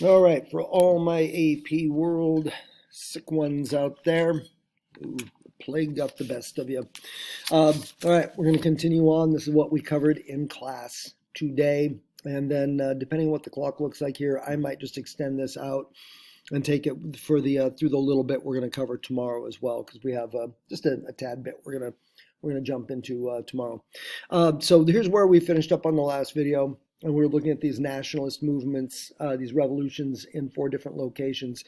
All right, for all my AP World sick ones out there, ooh, the plague got the best of you. All right, we're going to continue on. This is what we covered in class today. And then, depending on what the clock looks like here, I might just extend this out and take it for the through the little bit we're going to cover tomorrow as well, because we have just a tad bit we're gonna jump into tomorrow. So here's where we finished up on the last video, and we were looking at these nationalist movements, these revolutions in 4 different locations.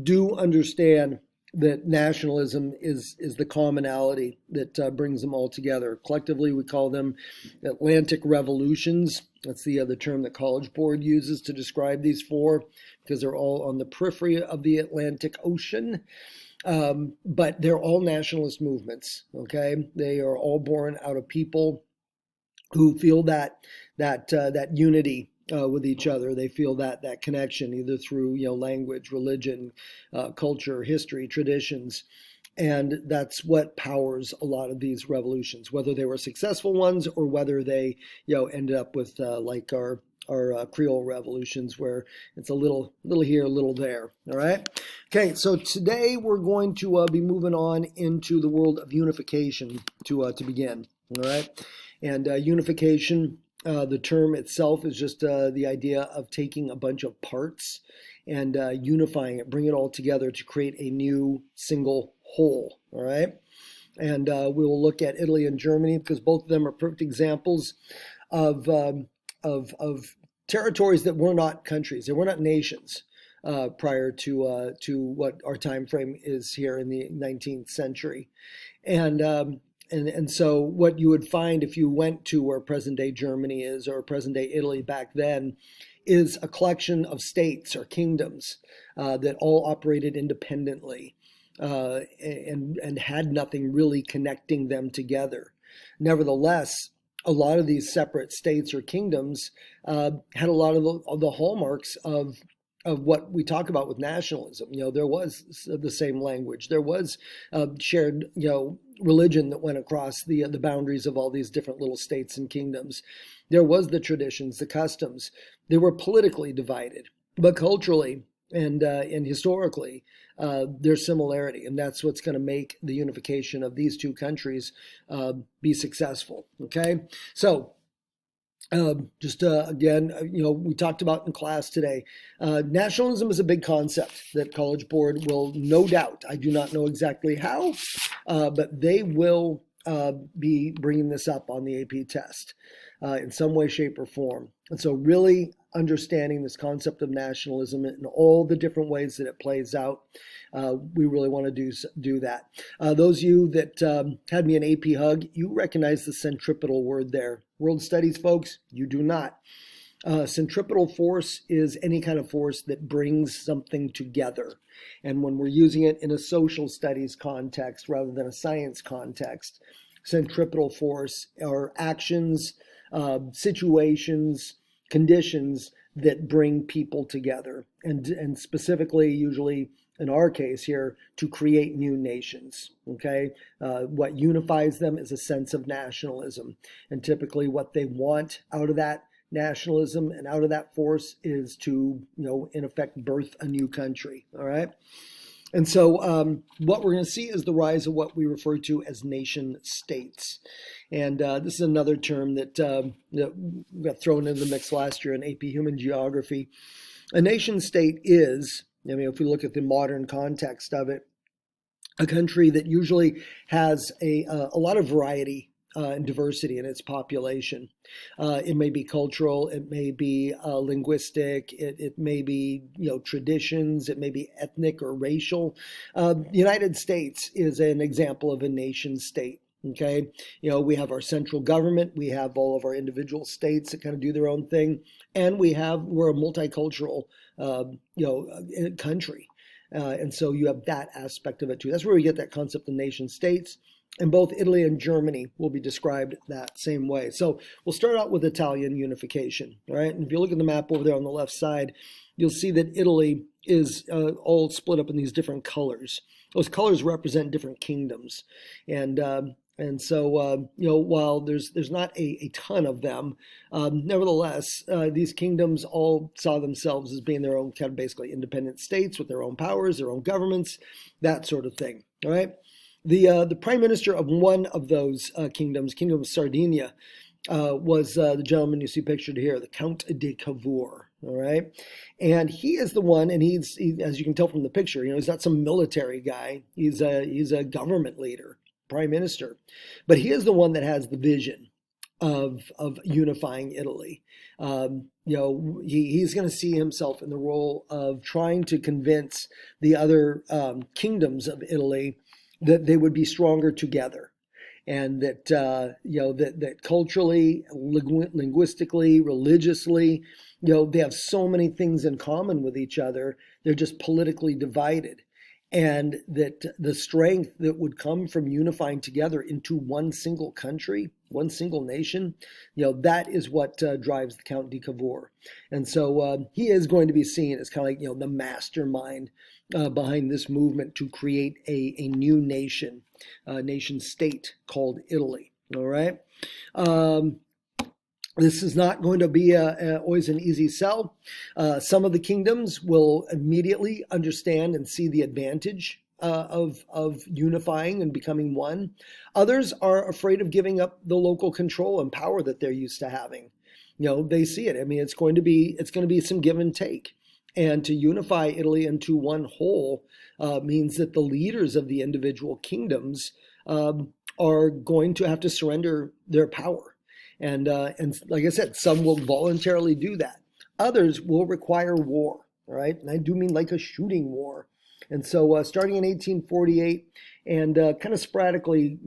Do understand that nationalism is the commonality that brings them all together. Collectively, we call them Atlantic revolutions. That's the term that College Board uses to describe these 4, because they're all on the periphery of the Atlantic Ocean. But they're all nationalist movements. Okay, they are all born out of people who feel that unity with each other. They feel that connection either through language, religion, culture, history, traditions, and that's what powers a lot of these revolutions. Whether they were successful ones or whether they ended up with like our Creole revolutions, where it's a little here, a little there. All right. Okay. So today we're going to be moving on into the world of unification to begin. All right. And unification, the term itself is just the idea of taking a bunch of parts and unifying it, bring it all together to create a new single whole. All right. And we will look at Italy and Germany, because both of them are perfect examples of territories that were not countries. They were not nations prior to what our time frame is here in the 19th century. And so what you would find if you went to where present day Germany is, or present day Italy back then, is a collection of states or kingdoms that all operated independently and had nothing really connecting them together. Nevertheless, a lot of these separate states or kingdoms had a lot of the hallmarks of what we talk about with nationalism. There was the same language. There was shared, religion that went across the boundaries of all these different little states and kingdoms. There was the traditions, the customs. They were politically divided, but culturally and historically, there's similarity, and that's what's going to make the unification of these 2 countries be successful. Okay, so just again, we talked about in class today. Nationalism is a big concept that College Board will, no doubt, I do not know exactly how, but they will be bringing this up on the AP test in some way, shape, or form. And so really understanding this concept of nationalism and all the different ways that it plays out, we really want to do that. Those of you that had me an AP hug, you recognize the centripetal word there. World studies folks, you do not. Centripetal force is any kind of force that brings something together. And when we're using it in a social studies context rather than a science context, centripetal force are actions, situations, conditions that bring people together. And specifically, usually in our case here, to create new nations. Okay, what unifies them is a sense of nationalism. And typically what they want out of that nationalism and out of that force is to, in effect, birth a new country. All right. And so what we're going to see is the rise of what we refer to as nation states. And this is another term that got thrown into the mix last year in AP Human Geography. A nation state is, if we look at the modern context of it, a country that usually has a lot of variety and diversity in its population. It may be cultural, it may be linguistic, it may be traditions, it may be ethnic or racial. The United States is an example of a nation state. Okay, we have our central government, we have all of our individual states that kind of do their own thing, and we're a multicultural country. And so you have that aspect of it too. That's where we get that concept of nation states. And both Italy and Germany will be described that same way. So we'll start out with Italian unification, all right? And if you look at the map over there on the left side, you'll see that Italy is all split up in these different colors. Those colors represent different kingdoms. And And so, while there's not a ton of them, nevertheless, these kingdoms all saw themselves as being their own kind of basically independent states with their own powers, their own governments, that sort of thing. All right. The prime minister of one of those kingdoms, Kingdom of Sardinia, was the gentleman you see pictured here, the Count de Cavour. All right, and he is the one, and as you can tell from the picture, he's not some military guy. He's a government leader, prime minister, but he is the one that has the vision of unifying Italy. He's going to see himself in the role of trying to convince the other kingdoms of Italy that they would be stronger together, and that culturally, linguistically, religiously, they have so many things in common with each other. They're just politically divided, and that the strength that would come from unifying together into one single country, one single nation, that is what drives the Count de Cavour. And so he is going to be seen as kind of like, the mastermind behind this movement to create a new nation state called Italy. All right. This is not going to be always an easy sell. Some of the kingdoms will immediately understand and see the advantage of unifying and becoming one. Others are afraid of giving up the local control and power that they're used to having. They see it. I mean, it's going to be some give and take. And to unify Italy into one whole means that the leaders of the individual kingdoms are going to have to surrender their power. And like I said, some will voluntarily do that. Others will require war, all right? And I do mean like a shooting war. And so starting in 1848 and kind of sporadically,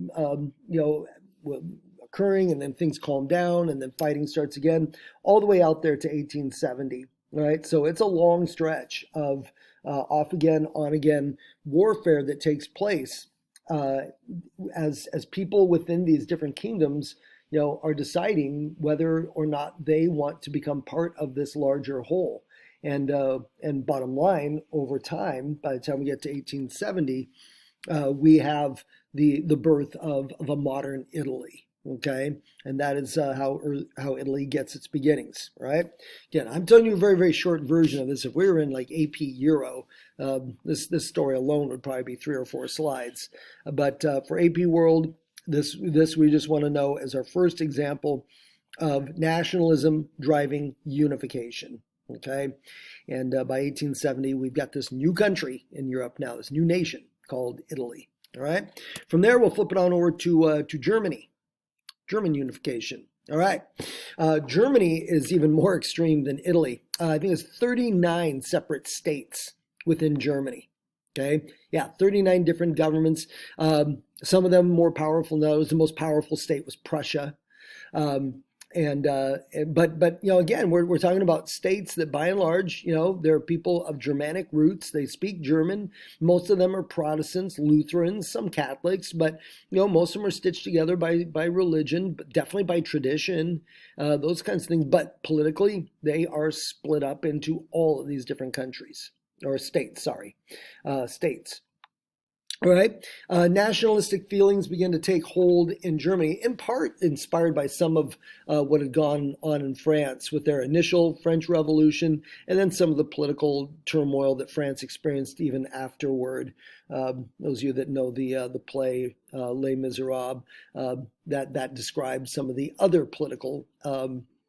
occurring, and then things calm down, and then fighting starts again, all the way out there to 1870. Right, so it's a long stretch of off again, on again warfare that takes place as people within these different kingdoms, are deciding whether or not they want to become part of this larger whole. And bottom line, over time, by the time we get to 1870, we have the birth of a modern Italy. Okay, and that is how Italy gets its beginnings, right? Again, I'm telling you a very, very short version of this. If we were in like AP Euro, this story alone would probably be 3 or 4 slides. But for AP World, this we just want to know as our first example of nationalism driving unification. Okay, and by 1870, we've got this new country in Europe now, this new nation called Italy. All right, from there we'll flip it on over to Germany. German unification. All right. Germany is even more extreme than Italy. I think it's 39 separate states within Germany. Okay. Yeah, 39 different governments. Some of them more powerful than others. The most powerful state was Prussia. But again, we're talking about states that by and large, they're people of Germanic roots. They speak German. Most of them are Protestants, Lutherans, some Catholics, but most of them are stitched together by religion, but definitely by tradition, those kinds of things. But politically, they are split up into all of these different countries or states. States. All right. Nationalistic feelings began to take hold in Germany, in part inspired by some of what had gone on in France with their initial French Revolution, and then some of the political turmoil that France experienced even afterward. Those of you that know the play Les Miserables, that describes some of the other political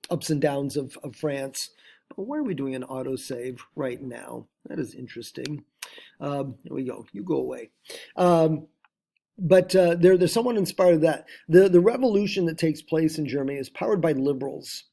ups and downs of France. Why are we doing an autosave right now? That is interesting. There we go. You go away. But they're somewhat inspired that the revolution that takes place in Germany is powered by liberals.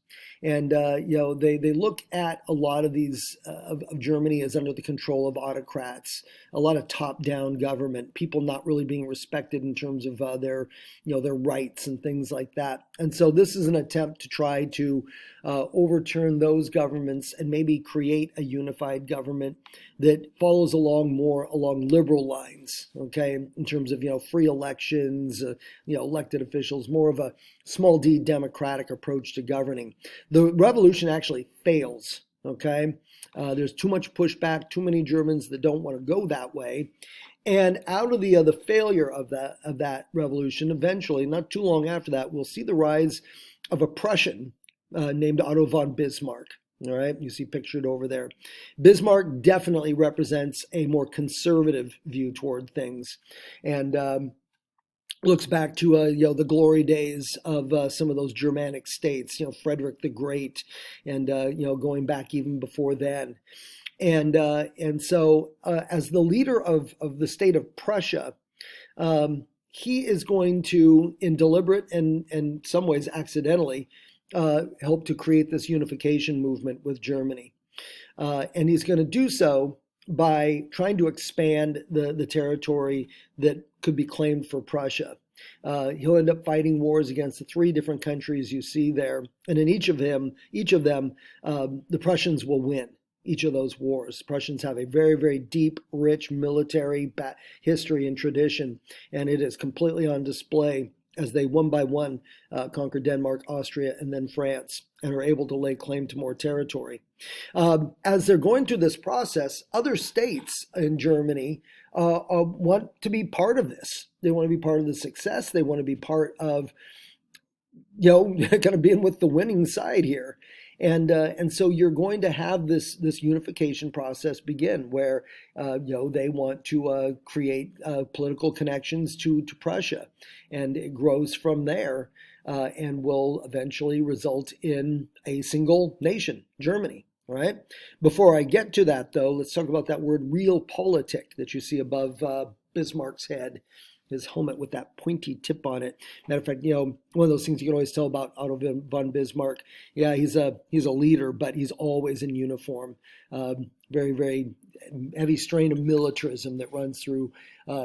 And, they look at a lot of these of Germany as under the control of autocrats, a lot of top-down government, people not really being respected in terms of their rights and things like that. And so this is an attempt to try to overturn those governments and maybe create a unified government that follows more along liberal lines, okay, in terms of, free elections, elected officials, more of a small d democratic approach to governing. The revolution actually fails, okay? There's too much pushback, too many Germans that don't want to go that way. And out of the failure of that revolution, eventually, not too long after that, we'll see the rise of a Prussian named Otto von Bismarck. All right, you see pictured over there. Bismarck definitely represents a more conservative view toward things, and looks back to the glory days of some of those Germanic states, Frederick the Great, and going back even before then. And so as the leader of the state of Prussia, he is going to, in deliberate and in some ways accidentally, help to create this unification movement with Germany. And he's going to do so by trying to expand the territory that could be claimed for Prussia. He'll end up fighting wars against the three different countries you see there, and in each of them, the Prussians will win each of those wars. Prussians have a very, very deep, rich military history and tradition, and it is completely on display as they one by one conquer Denmark, Austria, and then France, and are able to lay claim to more territory. As they're going through this process, other states in Germany want to be part of this. They want to be part of the success. They want to be part of, kind of being with the winning side here. And so you're going to have this unification process begin, where they want to create political connections to Prussia, and it grows from there, and will eventually result in a single nation, Germany. Right. Before I get to that, though, let's talk about that word realpolitik that you see above Bismarck's head. His helmet with that pointy tip on it. Matter of fact, one of those things you can always tell about Otto von Bismarck. Yeah, he's a leader, but he's always in uniform. Very, very heavy strain of militarism that runs through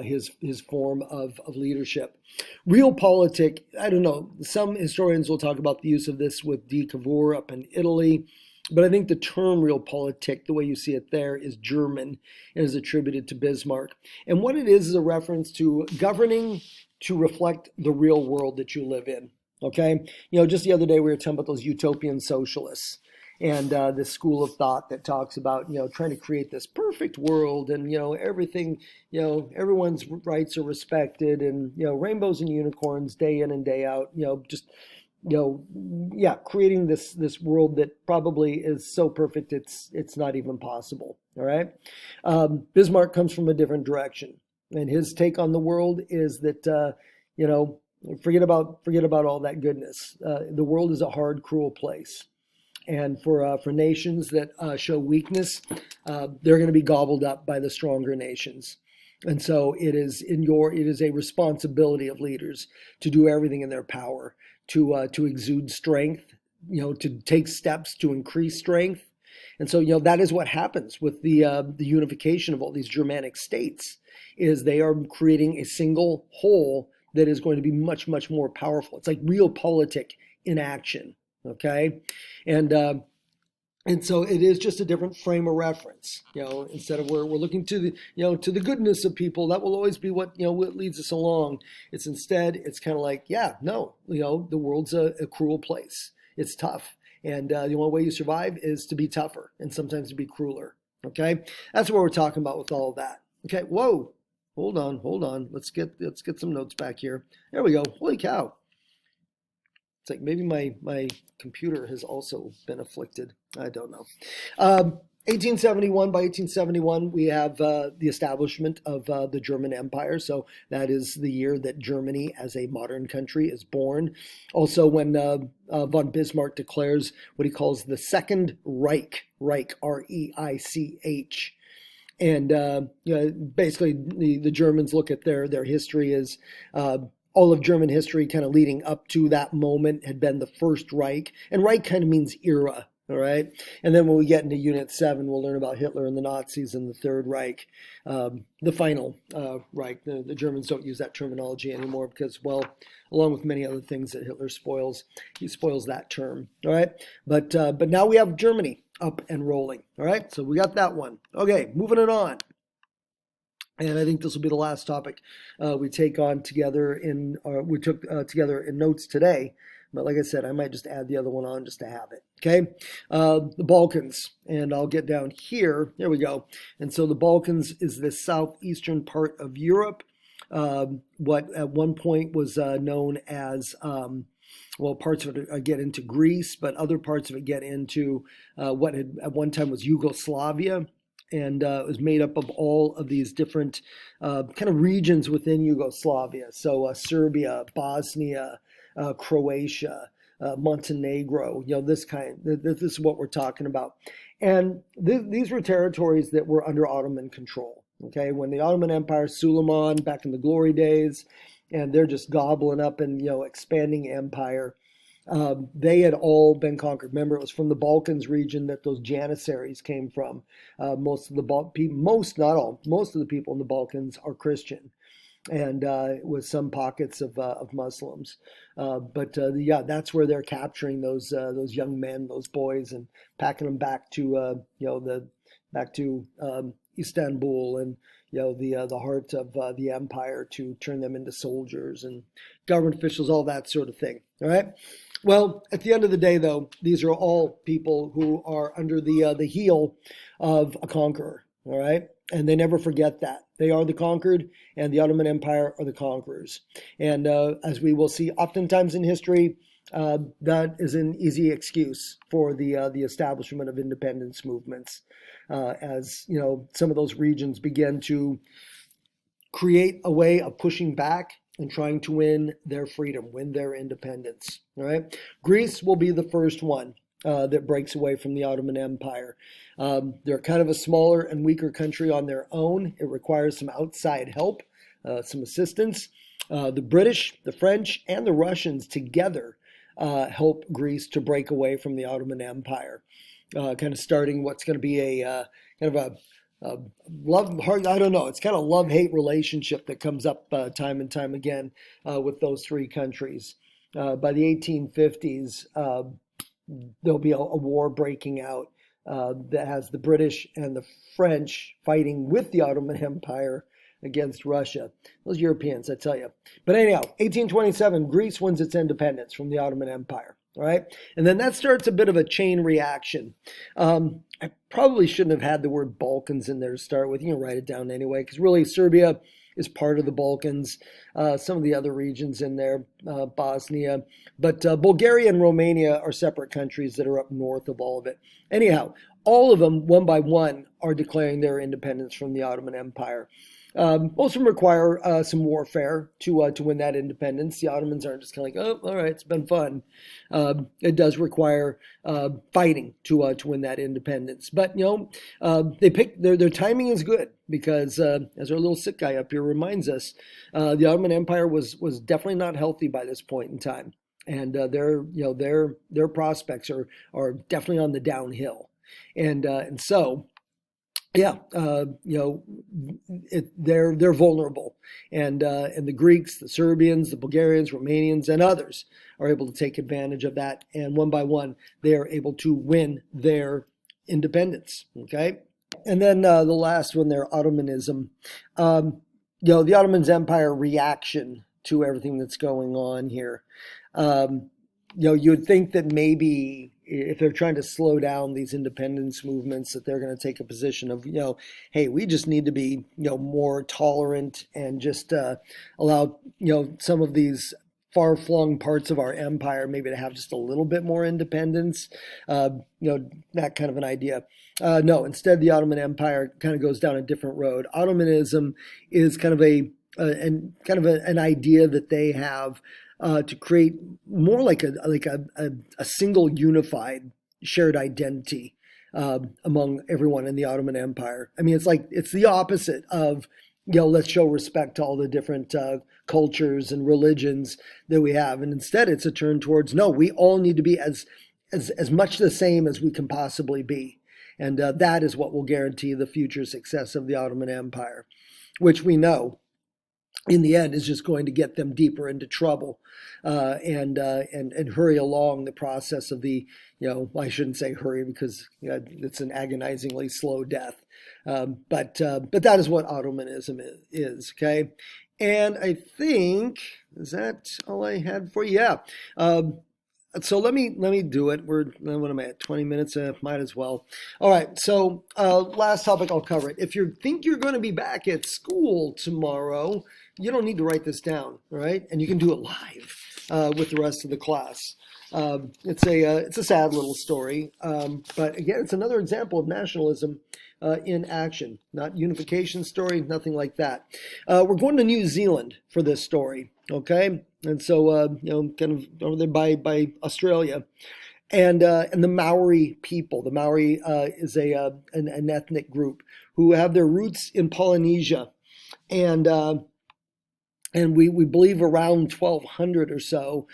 his form of leadership. Realpolitik, I don't know. Some historians will talk about the use of this with de Cavour up in Italy. But I think the term realpolitik, the way you see it there, is German and is attributed to Bismarck. And what it is a reference to governing to reflect the real world that you live in. Okay? Just the other day we were talking about those utopian socialists and this school of thought that talks about, trying to create this perfect world and, everything, everyone's rights are respected and, rainbows and unicorns day in and day out, creating this world that probably is so perfect it's not even possible. All right, Bismarck comes from a different direction, and his take on the world is that forget about all that goodness. The world is a hard, cruel place, and for nations that show weakness, they're going to be gobbled up by the stronger nations. And so it is a responsibility of leaders to do everything in their power to exude strength, to take steps to increase strength. And so, that is what happens with the unification of all these Germanic states, is they are creating a single whole that is going to be much, much more powerful. It's like realpolitik in action, okay? And so it is just a different frame of reference, instead of we're looking to the goodness of people. That will always be what leads us along. It's kind of like, the world's a cruel place. It's tough. And the only way you survive is to be tougher and sometimes to be crueler. Okay. That's what we're talking about with all of that. Okay. Whoa, hold on. Let's get some notes back here. There we go. Holy cow. It's like maybe my computer has also been afflicted. I don't know. 1871, by 1871, we have the establishment of the German Empire. So that is the year that Germany as a modern country is born. Also, when von Bismarck declares what he calls the Second Reich, R-E-I-C-H. And basically the Germans look at their history as all of German history kind of leading up to that moment had been the First Reich. And Reich kind of means era, all right? And then when we get into Unit 7, we'll learn about Hitler and the Nazis and the Third Reich, the final Reich. The Germans don't use that terminology anymore because, well, along with many other things that Hitler spoils, he spoils that term, all right? But now we have Germany up and rolling, all right? So we got that one. Okay, moving it on. And I think this will be the last topic we take on together we took together in notes today. But like I said, I might just add the other one on just to have it. Okay, the Balkans, and I'll get down here. There we go. And so the Balkans is the southeastern part of Europe. What at one point was known as well, parts of it get into Greece, but other parts of it get into what had at one time was Yugoslavia. And it was made up of all of these different kind of regions within Yugoslavia. So Serbia, Bosnia, Croatia, Montenegro, this is what we're talking about. And these were territories that were under Ottoman control. Okay, when the Ottoman Empire, Suleiman, back in the glory days, and they're just gobbling up and expanding empire. They had all been conquered. Remember, it was from the Balkans region that those Janissaries came from. Most of the most of the people in the Balkans are Christian, and with some pockets of Muslims. Yeah, that's where they're capturing those young men, those boys, and packing them back to Istanbul and the heart of the empire to turn them into soldiers and government officials, all that sort of thing. All right. Well, at the end of the day, though, these are all people who are under the heel of a conqueror. All right. And they never forget that. They are the conquered, and the Ottoman Empire are the conquerors. And as we will see oftentimes in history, that is an easy excuse for the establishment of independence movements. As some of those regions begin to create a way of pushing back and trying to win their freedom, win their independence. All right, Greece will be the first one that breaks away from the Ottoman Empire. They're kind of a smaller and weaker country on their own. It requires some outside help, some assistance. The British, the French, and the Russians together help Greece to break away from the Ottoman Empire, kind of starting what's going to be a kind of a love heart. I don't know. It's kind of love-hate relationship that comes up time and time again with those three countries. By the 1850s, there'll be a war breaking out that has the British and the French fighting with the Ottoman Empire against Russia. Those Europeans, I tell you. But anyhow, 1827, Greece wins its independence from the Ottoman Empire. All right. And then that starts a bit of a chain reaction. I probably shouldn't have had the word Balkans in there to start with. You can write it down anyway, because really Serbia is part of the Balkans. Some of the other regions in there, Bosnia. But Bulgaria and Romania are separate countries that are up north of all of it. Anyhow, all of them, one by one, are declaring their independence from the Ottoman Empire. Most of them require some warfare to win that independence. The Ottomans aren't just kind of like, oh, all right, it's been fun. It does require fighting to win that independence. But they pick their timing is good because as our little sick guy up here reminds us, the Ottoman Empire was definitely not healthy by this point in time, and their prospects are definitely on the downhill, and so. Yeah, they're vulnerable, and the Greeks, the Serbians, the Bulgarians, Romanians, and others are able to take advantage of that, and one by one they are able to win their independence. Okay, and then the last one, their Ottomanism. The Ottoman Empire reaction to everything that's going on here. You'd think that maybe if they're trying to slow down these independence movements, that they're going to take a position of, hey, we just need to be, more tolerant and just allow, some of these far-flung parts of our empire maybe to have just a little bit more independence, that kind of an idea. No, instead the Ottoman Empire kind of goes down a different road. Ottomanism is kind of an idea that they have to create more like a single unified shared identity among everyone in the Ottoman Empire. I mean, it's the opposite of let's show respect to all the different cultures and religions that we have, and instead it's a turn towards no, we all need to be as much the same as we can possibly be, and that is what will guarantee the future success of the Ottoman Empire, which we know in the end is just going to get them deeper into trouble and hurry along the process of the, I shouldn't say hurry because it's an agonizingly slow death. But that is what Ottomanism is, okay? And I think, is that all I had for you? Yeah. So let me do it. What am I at? 20 minutes. Might as well. All right. So last topic I'll cover it. If you think you're going to be back at school tomorrow, you don't need to write this down. All right, and you can do it live with the rest of the class. It's a sad little story, but again, it's another example of nationalism in action. Not unification story, nothing like that. We're going to New Zealand for this story. Okay, and so kind of over there by Australia, and the Maori people. The Maori is an ethnic group who have their roots in Polynesia, and we believe around 1200 or so,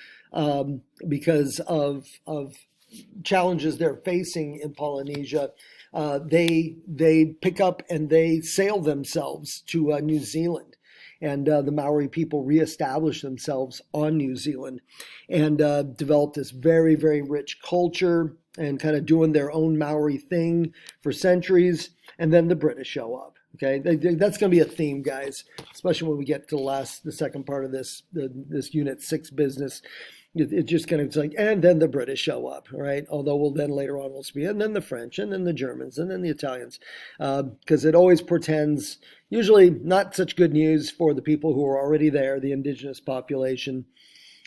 because of challenges they're facing in Polynesia. They pick up and they sail themselves to New Zealand, and the Maori people reestablish themselves on New Zealand and develop this very, very rich culture and kind of doing their own Maori thing for centuries. And then the British show up. Okay, that's going to be a theme, guys, especially when we get to the second part of this Unit 6 business. It's just kind of, it's like, and then the British show up, right? Although we'll then later on we'll speak, and then the French, and then the Germans, and then the Italians, because it always portends, usually not such good news for the people who are already there, the indigenous population,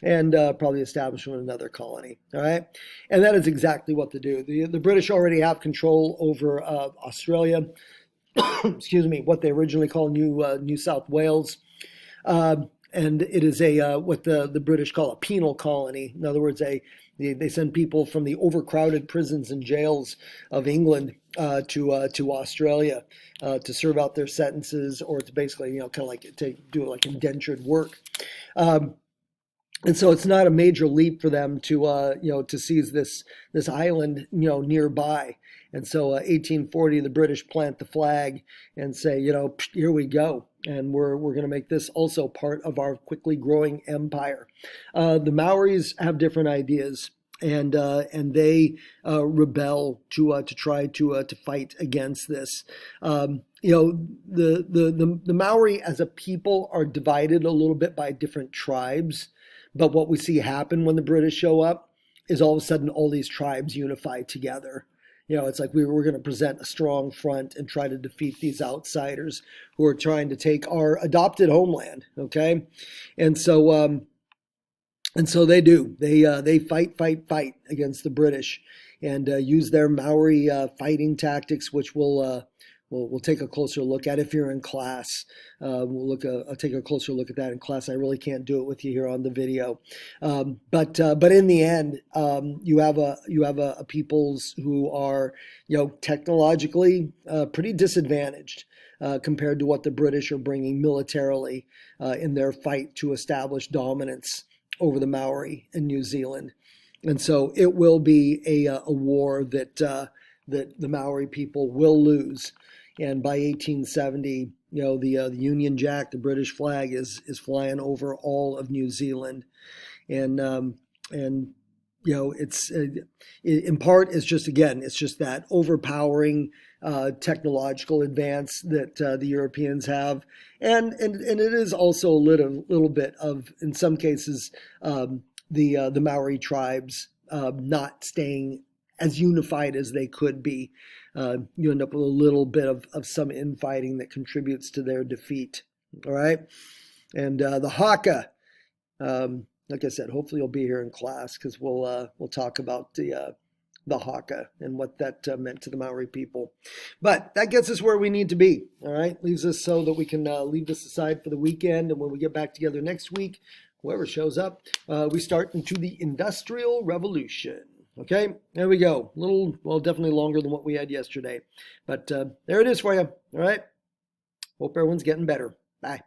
and probably establishment of another colony, all right? And that is exactly what they do. The British already have control over Australia, excuse me, what they originally called New South Wales. And it is what the British call a penal colony. In other words, they send people from the overcrowded prisons and jails of England to Australia to serve out their sentences, or to basically, kind of like to do like indentured work. And so it's not a major leap for them to seize this island, nearby. And so 1840, the British plant the flag and say, here we go. And we're going to make this also part of our quickly growing empire. The Maoris have different ideas, and they rebel to try to fight against this. The Maori as a people are divided a little bit by different tribes. But what we see happen when the British show up is all of a sudden all these tribes unify together. It's like we're going to present a strong front and try to defeat these outsiders who are trying to take our adopted homeland. Okay, and so they do. They fight against the British and use their Maori fighting tactics, which we'll take a closer look at if you're in class. I'll take a closer look at that in class. I really can't do it with you here on the video, but in the end, you have a peoples who are technologically pretty disadvantaged compared to what the British are bringing militarily in their fight to establish dominance over the Maori in New Zealand. And so it will be a war that the Maori people will lose. And by 1870, the Union Jack, the British flag, is flying over all of New Zealand, and it's in part it's just that overpowering technological advance that the Europeans have, and it is also a little bit of, in some cases, the Maori tribes not staying as unified as they could be. You end up with a little bit of some infighting that contributes to their defeat. All right. And the Haka, like I said, hopefully you'll be here in class, because we'll talk about the Haka and what that meant to the Maori people. But that gets us where we need to be. All right. Leaves us so that we can leave this aside for the weekend. And when we get back together next week, whoever shows up, we start into the Industrial Revolution. Okay, there we go. Definitely longer than what we had yesterday. But there it is for you. All right. Hope everyone's getting better. Bye.